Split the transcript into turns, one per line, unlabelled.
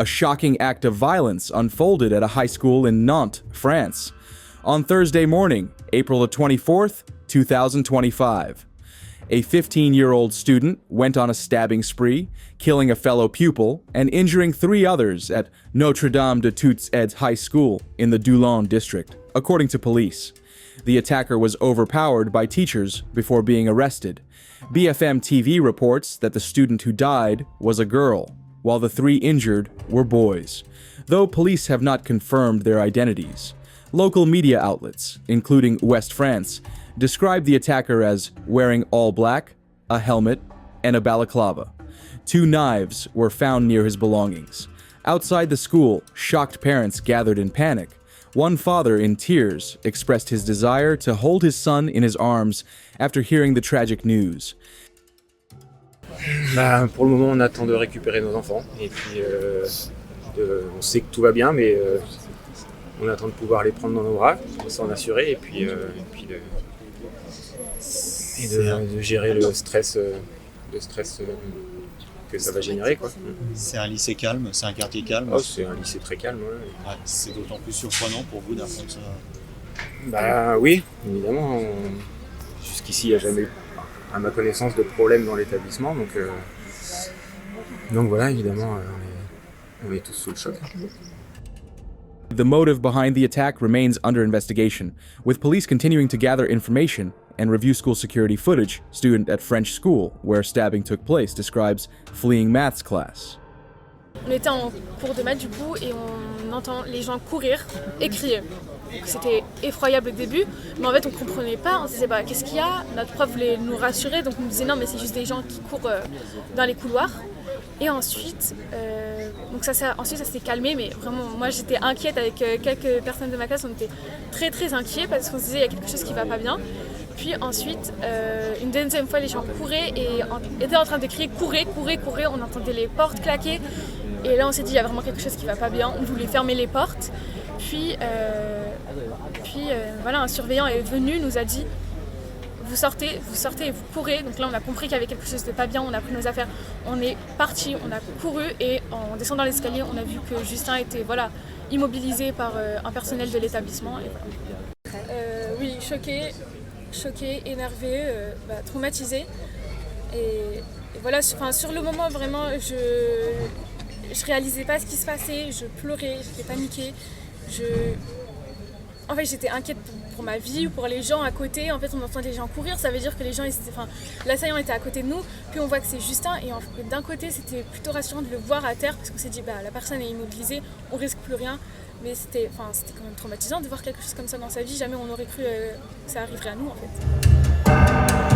A shocking act of violence unfolded at a high school in Nantes, France, on Thursday morning, April the 24th, 2025. A 15-year-old student went on a stabbing spree, killing a fellow pupil and injuring 3 others at Notre-Dame de Toutes-Aides High School in the Doullens district, according to police. The attacker was overpowered by teachers before being arrested. BFM TV reports that the student who died was a girl, while the 3 injured were boys, though police have not confirmed their identities. Local media outlets, including West France, described the attacker as wearing all black, a helmet, and a balaclava. 2 knives were found near his belongings. Outside the school, shocked parents gathered in panic. One father, in tears, expressed his desire to hold his son in his arms after hearing the tragic news.
Pour le moment, on attend de récupérer nos enfants. Et puis, on sait que tout va bien, mais on attend de pouvoir les prendre dans nos bras, pour s'en assurer, et puis de gérer le stress que ça va générer, quoi.
C'est un lycée calme, c'est un quartier calme.
Oh, c'est un lycée très calme, ouais.
Ouais, c'est d'autant plus surprenant pour vous d'apprendre ça.
Oui, évidemment. Jusqu'ici, il n'y a jamais eu, à ma connaissance, de problème dans l'établissement. Donc voilà, évidemment, on est tous sous le choc.
The motive behind the attack remains under investigation, with police continuing to gather information and review school security footage. Student at French school, where stabbing took place, describes fleeing maths class.
On était en cours de maths du coup et on entend les gens courir et crier. Donc c'était effroyable au début, mais en fait on comprenait pas, on se disait qu'est-ce qu'il y a. Notre prof voulait nous rassurer, donc on nous disait non mais c'est juste des gens qui courent dans les couloirs. Et ensuite, ça s'est calmé, mais vraiment moi j'étais inquiète avec quelques personnes de ma classe, on était très très inquiets parce qu'on se disait il y a quelque chose qui va pas bien. Puis ensuite, une deuxième fois les gens couraient et étaient en train de crier courez, on entendait les portes claquer. Et là on s'est dit il y a vraiment quelque chose qui va pas bien, on voulait fermer les portes. Puis voilà, un surveillant est venu, nous a dit vous sortez et vous courez. Donc là on a compris qu'il y avait quelque chose de pas bien, on a pris nos affaires, on est parti, on a couru et en descendant l'escalier on a vu que Justin était immobilisé par un personnel de l'établissement. Et voilà. Oui, choqué, énervé, traumatisé. Et voilà, sur le moment vraiment je réalisais pas ce qui se passait, je pleurais, j'étais paniquée. En fait, j'étais inquiète pour ma vie ou pour les gens à côté. En fait, on entend des gens courir, ça veut dire que les gens, l'assaillant était à côté de nous. Puis on voit que c'est Justin. Et d'un côté, c'était plutôt rassurant de le voir à terre parce qu'on s'est dit, la personne est immobilisée, on risque plus rien. Mais c'était quand même traumatisant de voir quelque chose comme ça dans sa vie. Jamais on aurait cru que ça arriverait à nous, en fait.